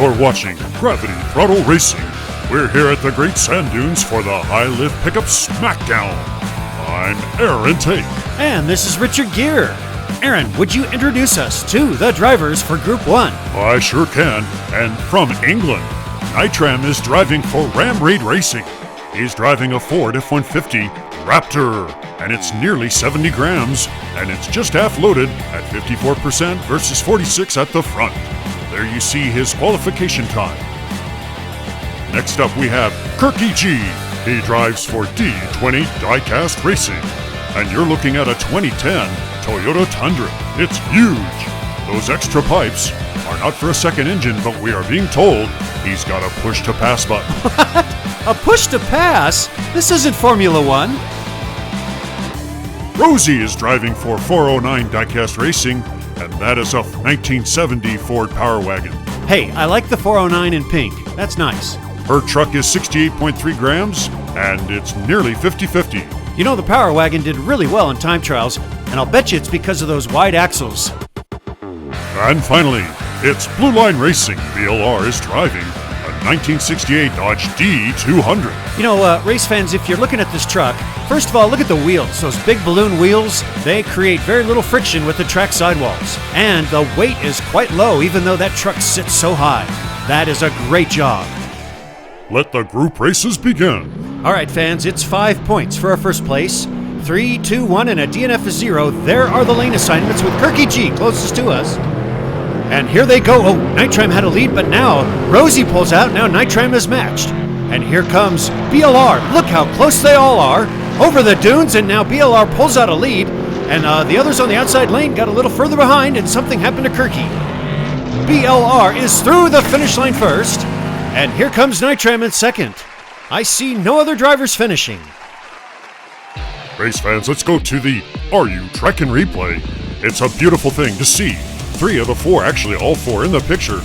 You're watching Gravity Throttle Racing. We're here at the Great Sand Dunes for the High Lift Pickup Smackdown. I'm Aaron Tate. And this is Richard Gere. Aaron, would you introduce us to the drivers for Group 1? I sure can. And from England, Nitram is driving for Ram Raid Racing. He's driving a Ford F-150 Raptor, and it's nearly 70 grams, and it's just half loaded at 54% versus 46 at the front. There you see his qualification time. Next up we have Kirky G. He drives for D20 Diecast Racing, and you're looking at a 2010 Toyota Tundra. It's huge. Those extra pipes are not for a second engine, but we are being told he's got a push-to-pass button. What? A push-to-pass? This isn't Formula One. Rosie is driving for 409 Diecast Racing, and that is a 1970 Ford Power Wagon. Hey, I like the 409 in pink. That's nice. Her truck is 68.3 grams, and it's nearly 50-50. You know, the Power Wagon did really well in time trials, and I'll bet you it's because of those wide axles. And finally, it's Blue Line Racing. BLR is driving a 1968 Dodge D200. You know, race fans, if you're looking at this truck, first of all, look at the wheels. Those big balloon wheels, they create very little friction with the track sidewalls. And the weight is quite low, even though that truck sits so high. That is a great job. Let the group races begin. All right, fans, it's 5 points for our first place. 3, 2, 1, and a DNF is 0. There are the lane assignments with Kirky G closest to us. And here they go. Oh, Nitram had a lead, but now Rosie pulls out. Now Nitram is matched. And here comes BLR. Look how close they all are. Over the dunes, and now BLR pulls out a lead. And the others on the outside lane got a little further behind, and something happened to Kirky. BLR is through the finish line first. And here comes Nitram in second. I see no other drivers finishing. Race fans, let's go to the Are You Trekking replay. It's a beautiful thing to see. 3 of the 4, actually all 4 in the picture.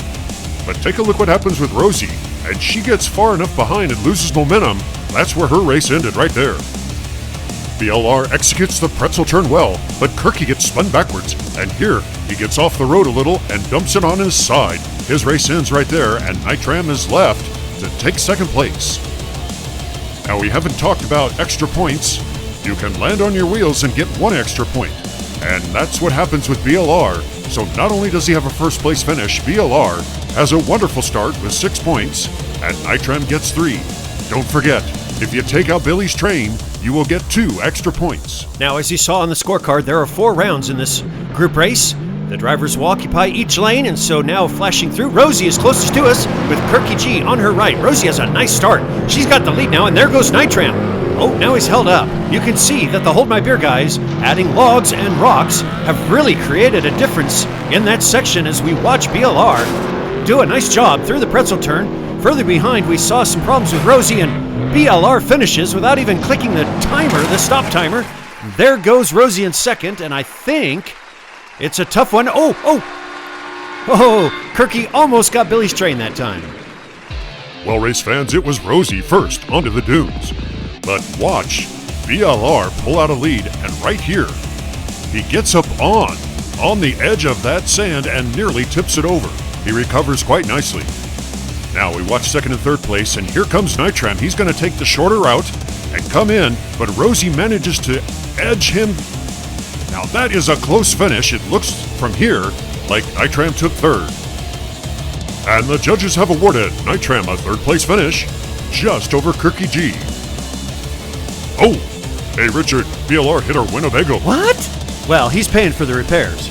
But take a look what happens with Rosie. And she gets far enough behind and loses momentum. That's where her race ended right there. BLR executes the pretzel turn well, but Kirky gets spun backwards. And here, he gets off the road a little and dumps it on his side. His race ends right there, and Nitram is left to take second place. Now, we haven't talked about extra points. You can land on your wheels and get 1 extra point. And that's what happens with BLR. So not only does he have a first place finish, BLR has a wonderful start with 6 points, and Nitram gets 3. Don't forget, if you take out Billy's train, you will get 2 extra points. Now, as you saw on the scorecard, there are 4 rounds in this group race. The drivers will occupy each lane, and so now flashing through, Rosie is closest to us with Kirky G on her right. Rosie has a nice start. She's got the lead now, and there goes Nitram. Oh, now he's held up. You can see that the Hold My Beer guys, adding logs and rocks, have really created a difference in that section as we watch BLR do a nice job through the pretzel turn. Further behind, we saw some problems with Rosie, and BLR finishes without even clicking the timer, the stop timer. There goes Rosie in second, and I think it's a tough one. Oh, Kirky almost got Billy's train that time. Well, race fans, it was Rosie first onto the dunes. But watch BLR pull out a lead, and right here, he gets up on the edge of that sand and nearly tips it over. He recovers quite nicely. Now we watch second and third place, and here comes Nitram. He's going to take the shorter route and come in, but Rosie manages to edge him. Now that is a close finish. It looks from here like Nitram took third. And the judges have awarded Nitram a third place finish, just over Kirky G. Oh, hey Richard, BLR hit our Winnebago. What? Well, he's paying for the repairs.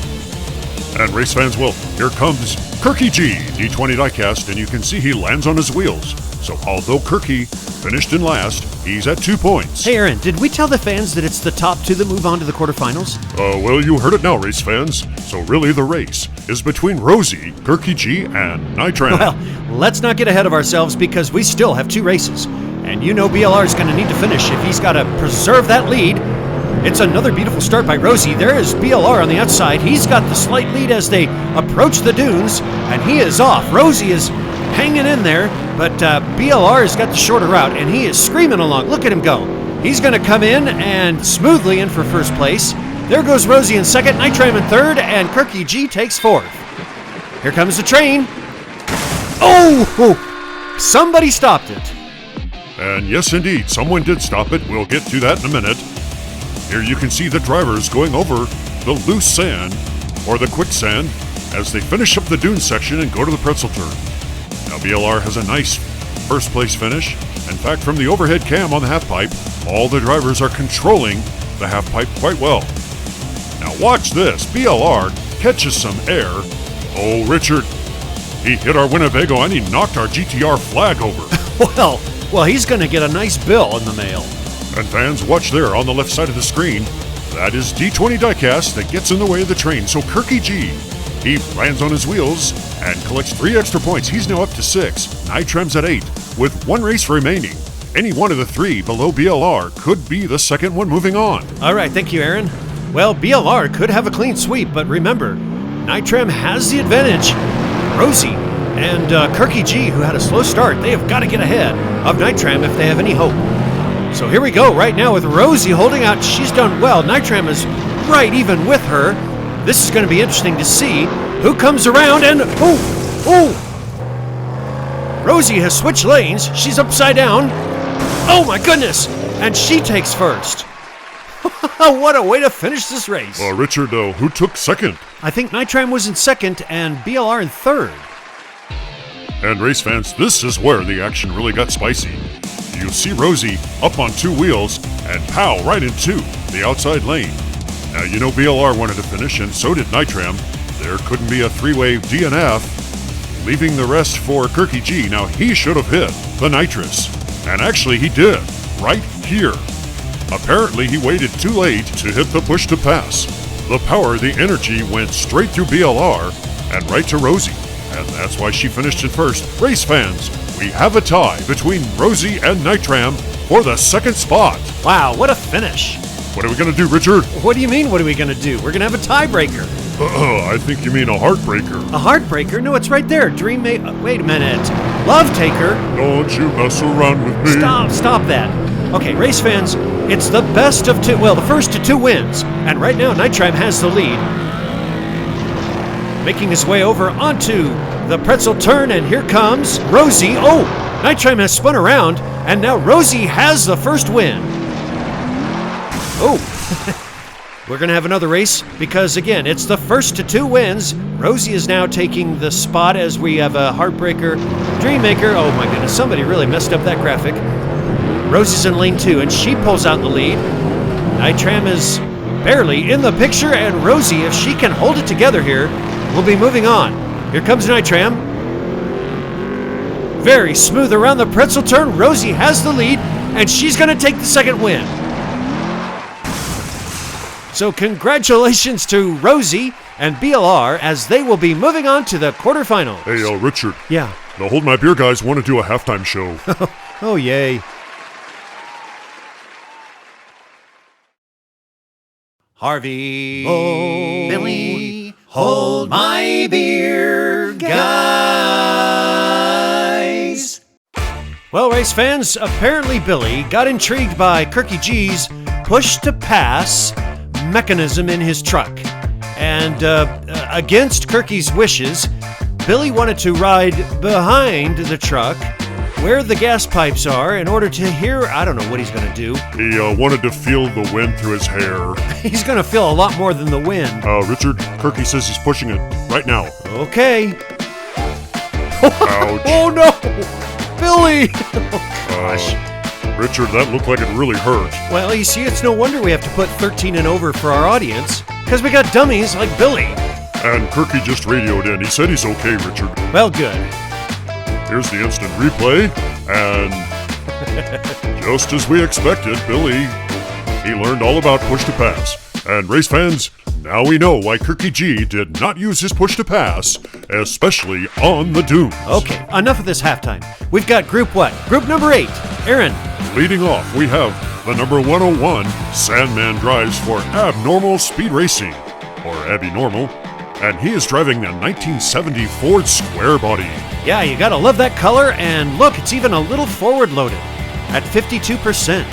And race fans, well, here comes Kirky G, D20 diecast, and you can see he lands on his wheels. So although Kirky finished in last, he's at 2 points. Hey Aaron, did we tell the fans that it's the top 2 that move on to the quarterfinals? Well, you heard it now, race fans. So really the race is between Rosie, Kirky G, and Nitram. Well, let's not get ahead of ourselves because we still have 2 races. And you know BLR is going to need to finish if he's got to preserve that lead. It's another beautiful start by Rosie. There is BLR on the outside. He's got the slight lead as they approach the dunes, and he is off. Rosie is hanging in there, but BLR has got the shorter route, and he is screaming along. Look at him go. He's going to come in and smoothly in for first place. There goes Rosie in second, Nitram in third, and Kirky G takes fourth. Here comes the train. Oh! Somebody stopped it. And yes, indeed, someone did stop it. We'll get to that in a minute. Here you can see the drivers going over the loose sand, or the quicksand, as they finish up the dune section and go to the pretzel turn. Now BLR has a nice first place finish. In fact, from the overhead cam on the half pipe, all the drivers are controlling the half pipe quite well. Now watch this. BLR catches some air. Oh, Richard, he hit our Winnebago and he knocked our GTR flag over. Well, he's going to get a nice bill in the mail. And fans, watch there on the left side of the screen. That is D20 diecast that gets in the way of the train. So Kirky G, he lands on his wheels and collects 3 extra points. He's now up to 6. Nitrem's at 8, with 1 race remaining. Any one of the 3 below BLR could be the second one moving on. All right, thank you, Aaron. Well, BLR could have a clean sweep, but remember, Nitrem has the advantage. Rosie and Kirky G, who had a slow start, they have got to get ahead of Nitrem if they have any hope. So here we go right now with Rosie holding out. She's done well. Nitrem is right even with her. This is going to be interesting to see who comes around and... Rosie has switched lanes. She's upside down. Oh my goodness! And she takes first. What a way to finish this race. Richard, who took second? I think Nitrem was in second and BLR in third. And race fans, this is where the action really got spicy. You see Rosie up on 2 wheels and pow right into the outside lane. Now, you know BLR wanted to finish, and so did Nitrem. There couldn't be a 3-way DNF, leaving the rest for Kirky G. Now, he should have hit the nitrous, and actually he did, right here. Apparently, he waited too late to hit the push to pass. The power, the energy went straight through BLR and right to Rosie, and that's why she finished in first. Race fans, we have a tie between Rosie and Nitrem for the second spot. Wow, what a finish. What are we going to do, Richard? What do you mean, what are we going to do? We're going to have a tiebreaker. I think you mean a heartbreaker. A heartbreaker? No, it's right there. Wait a minute. Love taker? Don't you mess around with me. Stop that. Okay, race fans, it's the best of 2, the first to 2 wins. And right now, Nitrem has the lead. Making his way over onto the pretzel turn, and here comes Rosie. Oh, Nitrem has spun around, and now Rosie has the first win. Oh, we're going to have another race because, again, it's the first to 2 wins. Rosie is now taking the spot as we have a heartbreaker, Dreammaker. Oh, my goodness, somebody really messed up that graphic. Rosie's in lane 2, and she pulls out the lead. Nitrem is barely in the picture, and Rosie, if she can hold it together here, will be moving on. Here comes Nitrem. Very smooth around the pretzel turn. Rosie has the lead, and she's going to take the second win. So congratulations to Rosie and BLR as they will be moving on to the quarterfinals. Hey, Richard. Yeah. The Hold My Beer guys want to do a halftime show. Oh, yay. Harvey, Billy, hold my beer, guys. Well, race fans, apparently Billy got intrigued by Kirky G's push-to-pass mechanism in his truck. And against Kirky's wishes, Billy wanted to ride behind the truck where the gas pipes are in order to hear, I don't know what he's going to do. He wanted to feel the wind through his hair. He's going to feel a lot more than the wind. Richard, Kirky says he's pushing it right now. Okay. Ouch. Oh no! Billy! Oh, gosh. Richard, that looked like it really hurt. Well, you see, it's no wonder we have to put 13 and over for our audience, because we got dummies like Billy. And Kirky just radioed in. He said he's okay, Richard. Well, good. Here's the instant replay, and just as we expected, Billy, he learned all about push-to-pass. And race fans, now we know why Kirky G did not use his push-to-pass, especially on the dunes. Okay, enough of this halftime. We've got group what? Group number 8. Aaron. Leading off, we have the number 101, Sandman drives for Abnormal Speed Racing, or Abby Normal, and he is driving a 1970 Ford Square Body. Yeah, you gotta love that color, and look, it's even a little forward-loaded at 52%.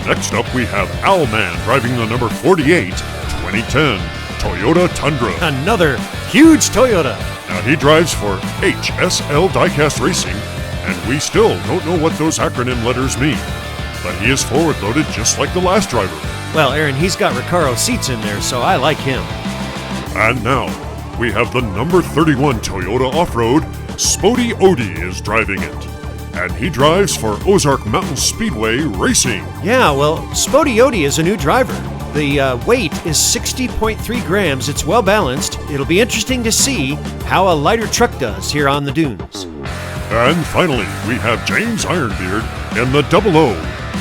Next up, we have Owlman driving the number 48, 2010 Toyota Tundra. Another huge Toyota. Now he drives for HSL Diecast Racing, and we still don't know what those acronym letters mean. But he is forward-loaded just like the last driver. Well, Aaron, he's got Recaro seats in there, so I like him. And now, we have the number 31 Toyota Off-Road. Spody Odie is driving it. And he drives for Ozark Mountain Speedway Racing. Yeah, well, Spody Odie is a new driver. The weight is 60.3 grams. It's well balanced. It'll be interesting to see how a lighter truck does here on the dunes. And finally, we have James Ironbeard in the 00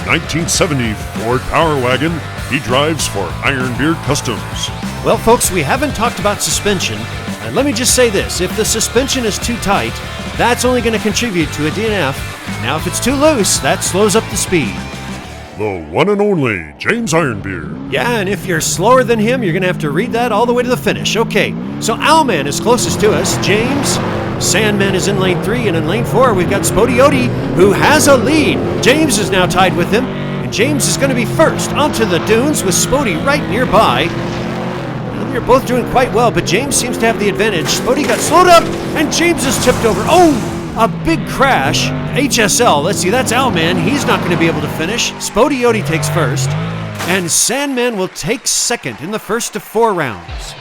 1970 Ford Power Wagon. He drives for Ironbeard Customs. Well, folks, we haven't talked about suspension. And let me just say this. If the suspension is too tight, that's only going to contribute to a DNF. Now, if it's too loose, that slows up the speed. The one and only James Ironbeard. Yeah, and if you're slower than him, you're going to have to read that all the way to the finish. Okay, so Owlman is closest to us. James, Sandman is in lane 3, and in lane 4, we've got Spody Odie, who has a lead. James is now tied with him, and James is going to be first onto the dunes with Spody right nearby. Well, they're both doing quite well, but James seems to have the advantage. Spody got slowed up, and James is tipped over. Oh! A big crash. HSL, let's see, that's Owlman. He's not going to be able to finish. Spody Odie takes first, and Sandman will take second in the first of 4 rounds.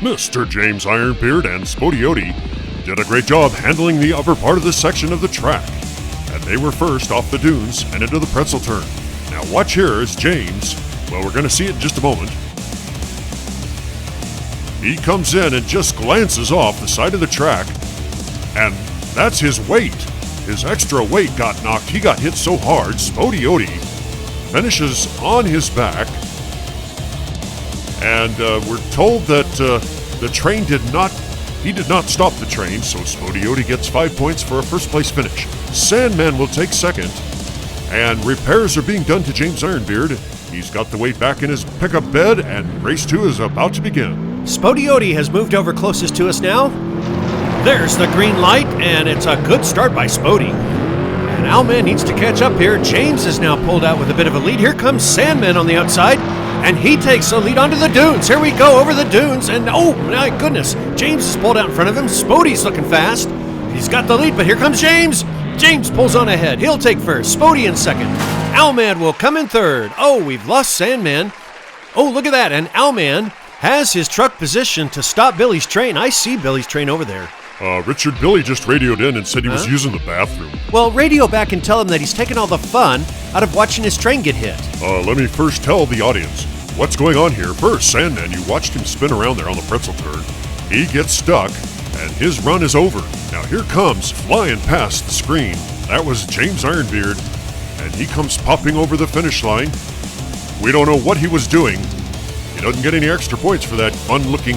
Mr. James Ironbeard and Spody Odie did a great job handling the upper part of this section of the track, and they were first off the dunes and into the pretzel turn. Now watch here as James, well, we're going to see it in just a moment. He comes in and just glances off the side of the track, and that's his weight. His extra weight got knocked. He got hit so hard. Spody Odie finishes on his back. And we're told that the train did not stop the train, so Spody Odie gets 5 points for a first place finish. Sandman will take second, and repairs are being done to James Ironbeard. He's got the weight back in his pickup bed, and race 2 is about to begin. Spody Odie has moved over closest to us now. There's the green light, and it's a good start by Spody. And Owlman needs to catch up here. James is now pulled out with a bit of a lead. Here comes Sandman on the outside, and he takes a lead onto the dunes. Here we go over the dunes, and oh my goodness, James is pulled out in front of him. Spody's looking fast. He's got the lead, but here comes James. James pulls on ahead. He'll take first. Spody in second. Owlman will come in third. Oh, we've lost Sandman. Oh, look at that, and Owlman has his truck positioned to stop Billy's train. I see Billy's train over there. Richard, Billy just radioed in and said he was using the bathroom. Well, radio back and tell him that he's taking all the fun out of watching his train get hit. Let me first tell the audience what's going on here. First, Sandman, you watched him spin around there on the pretzel turn. He gets stuck, and his run is over. Now here comes, flying past the screen, that was James Ironbeard, and he comes popping over the finish line. We don't know what he was doing. He doesn't get any extra points for that fun-looking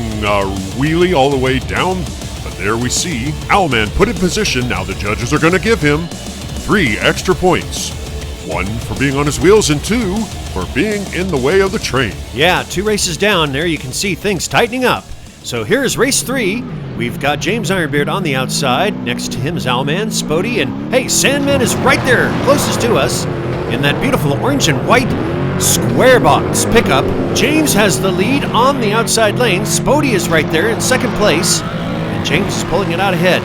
wheelie all the way down. But there we see Owlman put in position. Now the judges are going to give him 3 extra points. 1 for being on his wheels, and 2 for being in the way of the train. Yeah, 2 races down there. You can see things tightening up. So here's race 3. We've got James Ironbeard on the outside. Next to him is Owlman, Spody, and hey, Sandman is right there, closest to us, in that beautiful orange and white square box pickup. James has the lead on the outside lane. Spody is right there in second place. James is pulling it out ahead.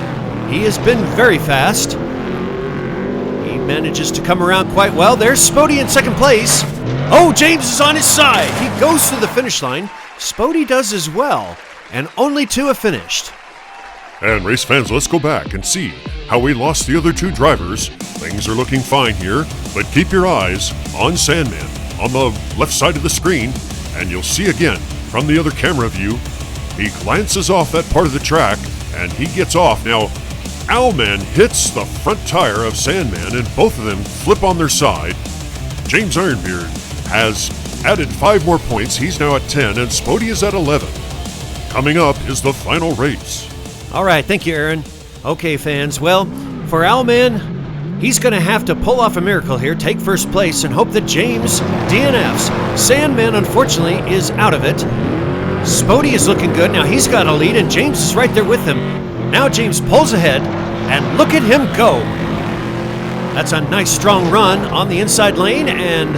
He has been very fast. He manages to come around quite well. There's Spody in second place. Oh, James is on his side. He goes to the finish line. Spody does as well. And only 2 have finished. And race fans, let's go back and see how we lost the other 2 drivers. Things are looking fine here, but keep your eyes on Sandman on the left side of the screen, and you'll see again from the other camera view, he glances off that part of the track, and he gets off. Now, Owlman hits the front tire of Sandman, and both of them flip on their side. James Ironbeard has added 5 more points. He's now at 10, and Spody is at 11. Coming up is the final race. All right, thank you, Aaron. Okay, fans, well, for Owlman, he's going to have to pull off a miracle here, take first place, and hope that James DNFs. Sandman, unfortunately, is out of it. Spody is looking good. Now he's got a lead, and James is right there with him. Now James pulls ahead, and look at him go. That's a nice strong run on the inside lane, and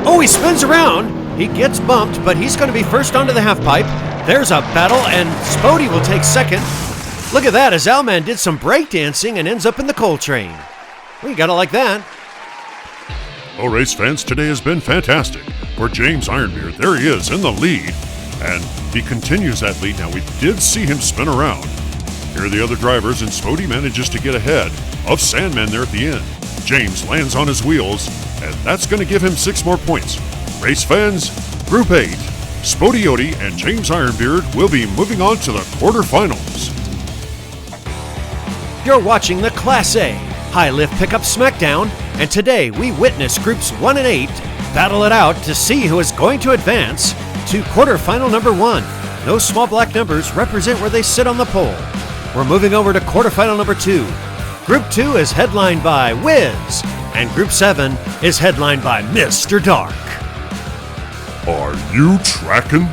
oh, he spins around. He gets bumped, but he's going to be first onto the half pipe. There's a battle, and Spody will take second. Look at that, as Owlman did some breakdancing and ends up in the coal train. Well, you gotta like that. Well, race fans, today has been fantastic. For James Ironbeard, there he is in the lead, and he continues that lead. Now, we did see him spin around. Here are the other drivers, and Spody manages to get ahead of Sandman there at the end. James lands on his wheels, and that's going to give him 6 more points. Race fans, Group 8, Spody Yodi and James Ironbeard will be moving on to the quarterfinals. You're watching the Class A High Lift Pickup Smackdown, and today we witness Groups 1 and 8 battle it out to see who is going to advance to quarterfinal number 1. Those small black numbers represent where they sit on the pole. We're moving over to quarterfinal number 2. Group 2 is headlined by Wiz, and Group 7 is headlined by Mr. Dark. Are you tracking?